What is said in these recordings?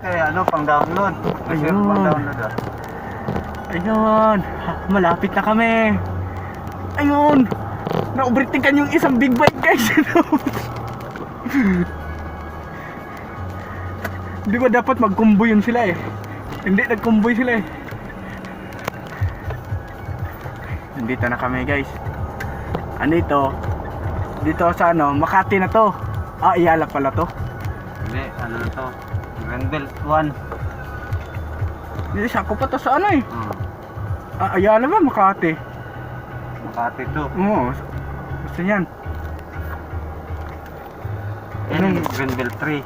Kaya ano, pang download. Kasi Ayun. pang download ah. Ayun, malapit na kami. Ayun, na-overtaken yung isang big bike guys. Di ba dapat mag-comboy yun sila eh? Hindi, nag-comboy sila eh. Nandito na kami guys. Andito, dito sa ano, Makati na to. Ah, Ayala pala to. Hindi, ano na to? Greenbelt 1. Hindi, sako pa to sa ano eh. Hmm. Ah, Ayala ba, Makati? Makati to. Oo, basta yan. Yan yung Greenbelt 3.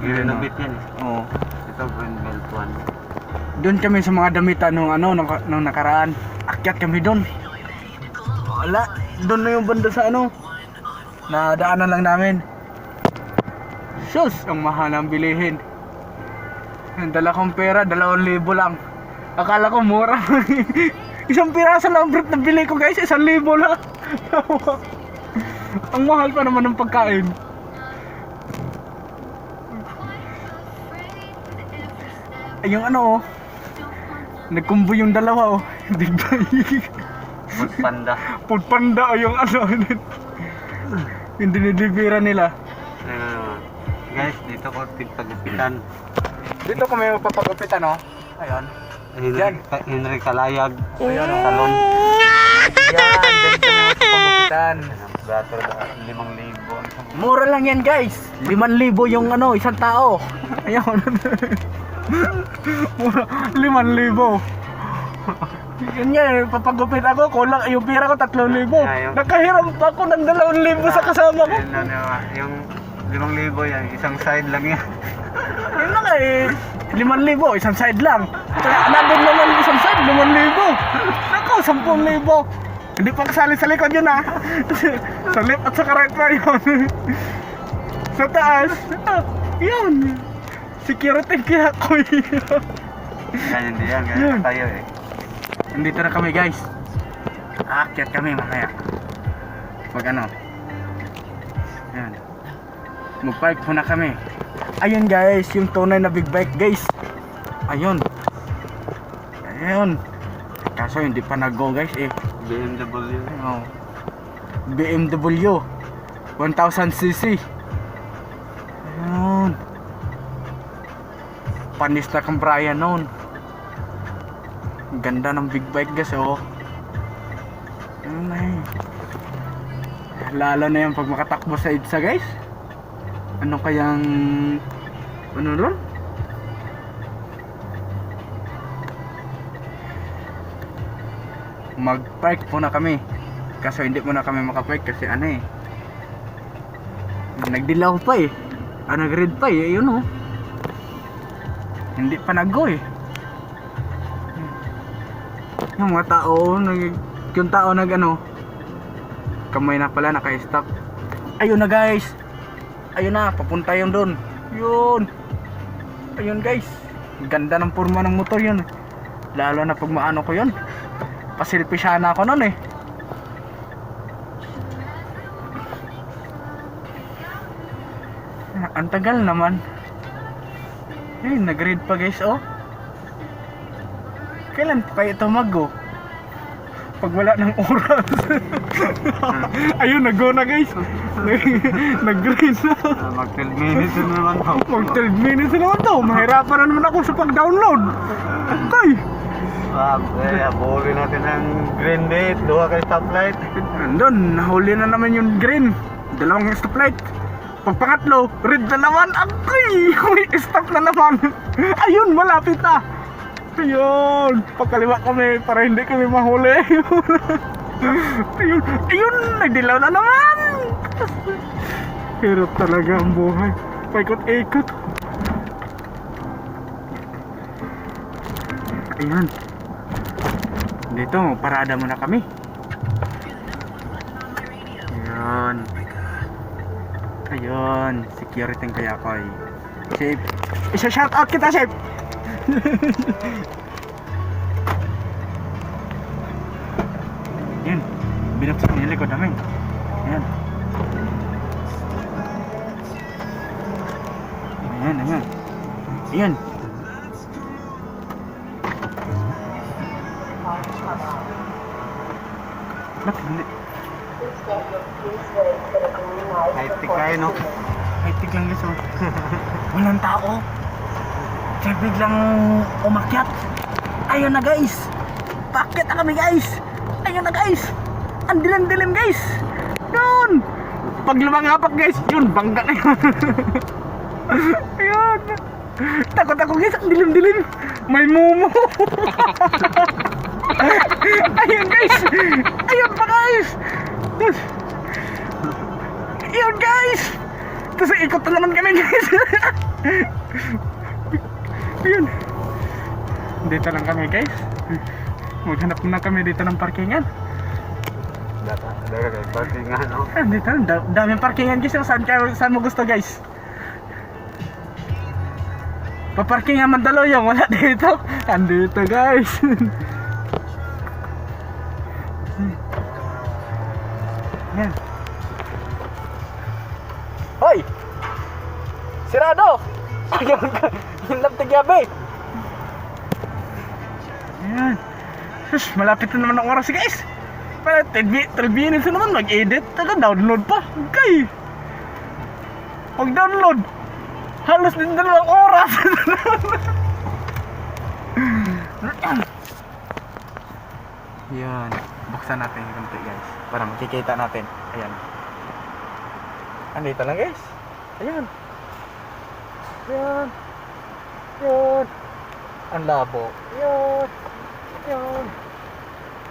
I-renovate yan eh. Oo. Ito Greenbelt 1. Doon kami sa mga damitan nung ano, nung nakaraan. Akyat kami doon. Wala, doon na yung banda sa ano. Nadaanan lang namin. Sus, ang mahal ang bilihin. Dala kong pera, 2,000 lang. Akala ko mura. Isang piraso lang brut na bili ko guys, 1,000 lang. Ang mahal pa naman ng pagkain. Ay, yung ano oh. Nagkumbo yung dalawa oh. Big bike. Food Panda. Food Panda oh, yung ano. Yung dinidibira nila. Guys, dito ko tigpagupitan. Dito kami magpapagupitan oh. Ayun. Yan. Henry Kalayag. Ayun oh. Salon. Yan, dyan kami magpapagupitan. Gator 5,000. Mura lang yan guys. 5,000 yung ano, isang tao. Ayun. Mura, 5,000. Yan yan, papagupit ako, kulang yung pera ko 3,000. Nakahiram pa ako ng 2,000 sa kasama ko. Yung 5,000 yan, isang side lang yan. Yun lang eh, 5,000, isang side lang. Nandun naman isang side, 5,000. Nako, 10,000. Hindi pa kasali sa likod yun ah. Sa left at sa right pa yun. Sa taas, yun. Security kaya ko yun. Ganyan din yan, ganyan tayo eh. Nandito na kami guys. Aakyat kami mamaya. Pag ano. Ayan. Mag-park muna kami. Ayun guys, yung tunay na big bike guys. Ayun. Ayun. Kaso hindi pa nag-go guys eh. BMW. Oh. BMW 1000cc. Ayun. Panis na kang Brian noon. Ganda ng big bike guys oh. Ayun na eh. Lalo na yan pag makatakbo sa EDSA guys. Ano kayang ano ron? Mag-park muna kami. Kaso hindi muna kami makapark kasi ano eh. Nagdilaw pa eh. Nag-red pa eh. Ayun oh. Hindi pa nag-go eh. Yung mga tao, yung tao nag ano, kamay na pala naka-stop. Ayun na guys. Ayun na, papunta yun doon. Yun. Ayun guys. Ganda ng forma ng motor yun. Lalo na pag maano ko yun. Pasilpi sana ako nun eh. Ang tagal naman. Eh, nag-read pa guys oh. Kailan pa kayo tumago? Pag wala ng oras. Ayun, nag-go na guys. Nag-green na. Mag 12 minutes na naman ako. Mag 12 minutes na naman to. Mahirapan na naman ako sa pag-download. Okay. Abuli natin ang green date. 2 kay stoplight. Andun, nahuli na naman yung green. 2 stoplight. Pag pangatlo, red na naman. Agoy! Stop na naman. Ayun, malapit na. Ayun, pagkaliwa kami para hindi kami mahuli. Ayun, nagdilaw na naman. Hirap talaga ang buhay. Paikot-ikot. Ayun. Dito, parada muna kami. Ayun. Ayun, security ang kaya ko ay. Chef, isa-shoutout kita, Chef. Yan, binuksan niya likod namin. Yan. Ayan, ayan. Ayan. Ba't hindi? High-tech kayo, no? High-tech lang guys oh. Walang tao. Kaya biglang umakyat. Ayun na guys. Paakyat na kami guys. Ayun na guys. Ang dilim-dilim guys. Doon. Pag lumangapak guys, yun, bangga na yun. Ayun. Takot ako guys, ang dilim-dilim. May mumu. Ayun guys. Ayun pa guys. Ayun guys. Tapos ikot na naman kami guys. Ayun. Dito lang kami guys. Maghanap na kami dito ng parkingan. Daga parkingan, no? Dito, daming parkingan guys. Saan mo gusto guys? Paparkingan Mandaluyong, wala dito. Andito guys. Yan. Hoy! Sirado! Yung laptag gabi. Ayan. Sus, malapit na naman ang oras guys. Para 12 minutes na naman mag-edit. Download pa. Okay. Pag-download. Halos din 2 oras. Yan. Buksan natin yung konti guys. Para makikita natin. Ayan. Andito lang guys. Ayan. Ayan. Ayan. Ang labo. Ayan. Ayan.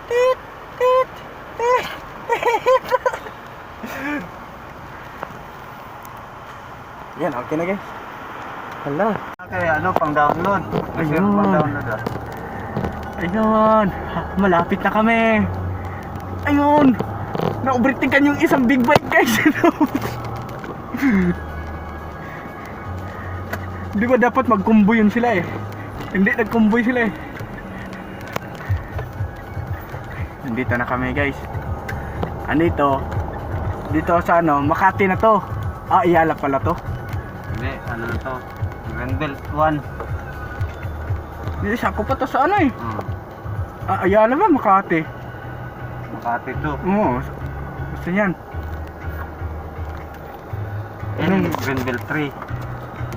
Tit. Tit. Tit. Tit. Yan, okay na guys. Hala. Okay, ano, pang-download. Kasi Ayun. pang-download, ah. Ayun. Malapit na kami. Ayun. Naubritikan yung isang big bike guys. Di ba dapat mag-combo yun sila eh? Hindi, nag-combo sila eh. Nandito na kami guys. Andito. Dito sa ano, Makati na to. Ah, Iyala pala to. Hindi, ano na to? Greenbelt 1. Hindi, sako pa to sa ano eh. Hmm. Ah, Iyala ba? Makati. Makati to. Oo. Gusto yan. Yan, Greenbelt 3.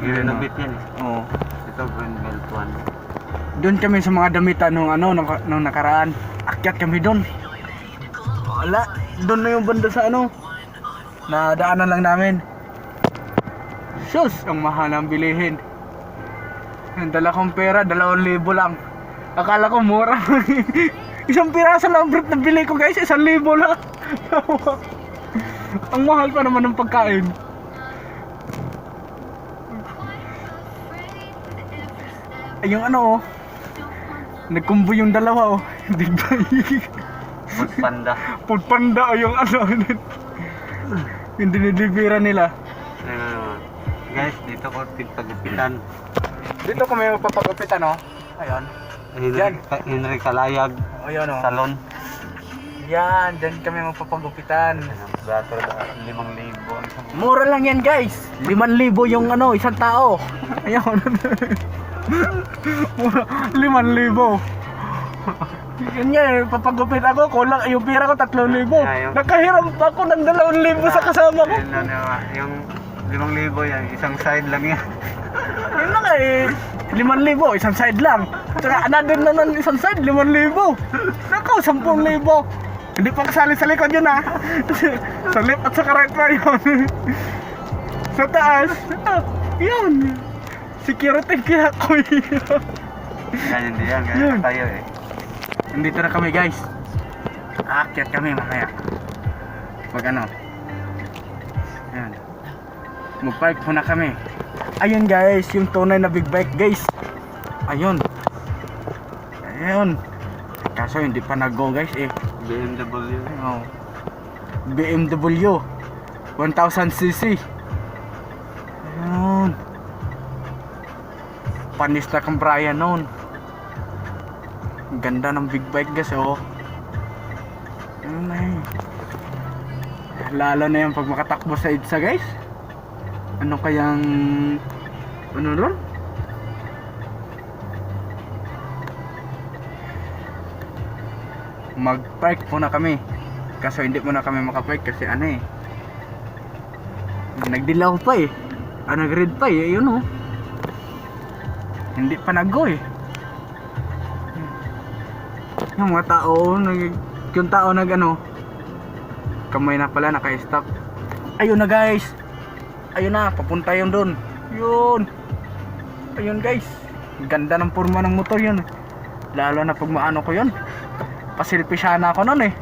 I-renovate yan eh. Oo. Ito, Greenbelt 1. Doon kami sa mga damitan nung ano, nung nakaraan. Akyat kami doon. Wala. Doon na yung banda sa ano. Nadaanan lang namin. Sus, ang mahal ang bilihin. Ang dala kong pera, 2,000 lang. Akala ko mura. Isang piraso lang brief na bili ko guys, 1,000 lang. Ang mahal pa naman ng pagkain. Ay, yung ano oh. Nagkumbo yung dalawa oh. Big bike. Food Panda. Food Panda o yung ano. Yung dinideliveran nila. Guys, dito ko pagpagupitan. Dito kami magpapagupitan oh. Ayan. Henry Kalayag Ayan oh. Salon. Yan, dyan kami magpapagupitan. Dato 5,000. Mura lang yan guys. 5,000 yung ano, isang tao. Ayan. Mura, 5,000. Yun nga eh, papagupit ako, kulang yung pira ko 3,000. Nakahiram pa ako ng 2,000 sa kasama ko. Yung 5,000 yan, isang side lang yan. Yun lang eh, 5,000, isang side lang. Tsaka another na ng isang side, 5,000. Nako, 10,000. Hindi pa kasali sa likod yun ah. Sa left at sa right pa yun. Sa taas, yun. Security kaya ko yun. Ganyan din yan, Yun. ganyan tayo eh. Nandito na kami guys. Aakyat kami mamaya. Pag ano. Ayan. Mag-park muna kami. Ayun guys, yung tunay na big bike guys. Ayun. Ayun. Kaso hindi pa nag-go guys eh. BMW. Oh. BMW 1000cc. Ayun. Panis na kang Brian noon. Ang ganda ng big bike guys oh. Ayun na eh. Lalo na yan pag makatakbo sa EDSA guys. Ano kayang ano doon? mag-park muna kami. Kaso hindi muna kami makapark kasi ano eh, nagdilaw pa eh. Nag-red pa eh, yun oh. Hindi pa nag-go eh. Yung mga tao, yung tao kamay na pala, naka-stop. Ayun na guys. Ayun na, papunta yun dun. Yun. Ayun guys. Ganda ng forma ng motor yun. Lalo na pag maano ko yun. Pasilpi siya na ako nun eh.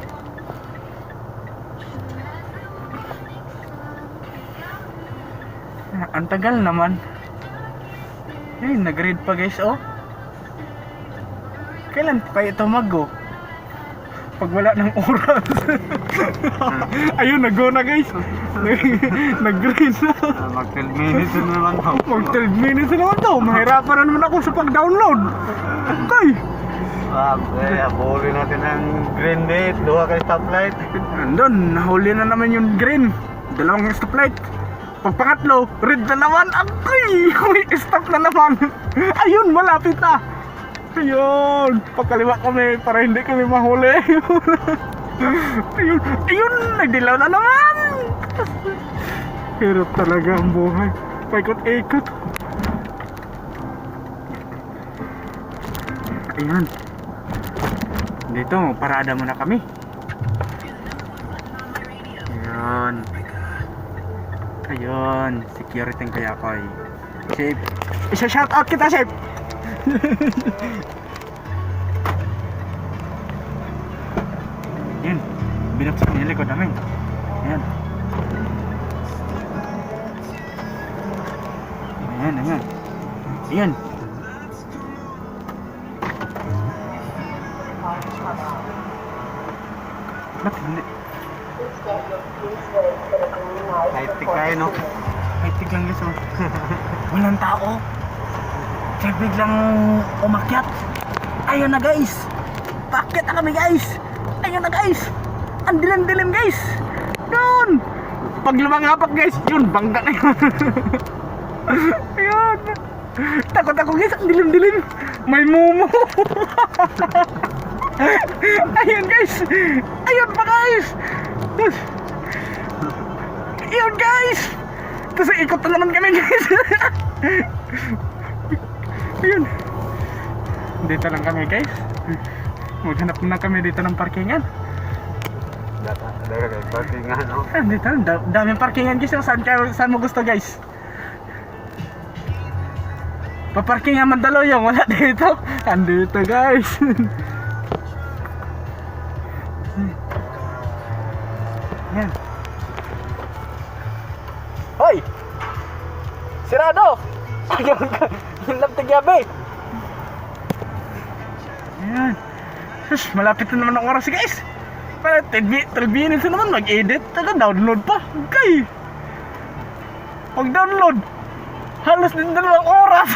Ang tagal naman. Ay, nag-read pa guys oh. Kailan pa kayo ito mag-go? Pag wala ng oras. Ayun, nag-go na guys. Nag-read na. Mag 12 minutes na naman ako. Mag 12 minutes na naman daw. Mahirapan na naman ako sa pag-download. Okay. Habulin natin ang green date. Duha kay stoplight. Andun, nahuli na naman yung green. Dalawang stoplight. Pag pangatlo, red na naman. Akoy! Stop na naman. Ayun, malapit na. Ayun, pagkaliwa kami para hindi kami mahuli. Ayun, nagdilaw na naman. Hirap talaga ang buhay. Paikot-ikot. Ayun. Dito, parada muna kami. Ayun. Ayun, security kaya ko ay. Chef, isa-shoutout kita, Chef. Yan, binuksan niya likod namin. Yan. Ayan. Ayan. Ba't hindi? High-tech kayo, no? High-tech lang guys, oh. Walang tao. Kaya biglang umakyat. Ayun na guys. Paakyat na kami guys. Ayun na guys. Ang dilim-dilim guys. Yun. Pag lumangapak guys, yun, bangga na yun. Ayun. Takot ako guys, ang dilim-dilim. May mumu. Ayun guys. Ayun pa guys. Ayun guys. Tapos ikot na naman kami guys. Ayun. Dito lang kami guys. Maghanap na kami dito ng parkingan. Daga kay parkingan, no? Dito, daming parkingan guys. Saan mo gusto guys? Paparkingan Mandaluyong, wala dito. Andito guys. Yan. Hoy! Sirado! Yung laptop gabi. Ayan. Sus, malapit na naman ang oras guys. Para 12 minutes na naman mag-edit. Taga-download pa. Okay. Pag-download, halos din dalawang oras.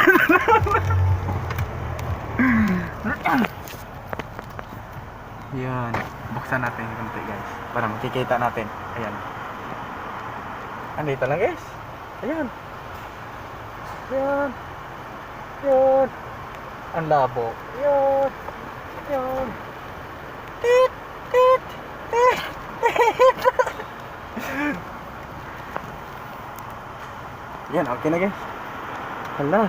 Yan. Buksan natin yung konti guys. Para makikita natin. Ayan. Andito lang guys. Ayan. Yan. Yan. Ang labo. Yan. Yan. Tit. Tit. Tit. Tit. Yan, okay na guys. Hala.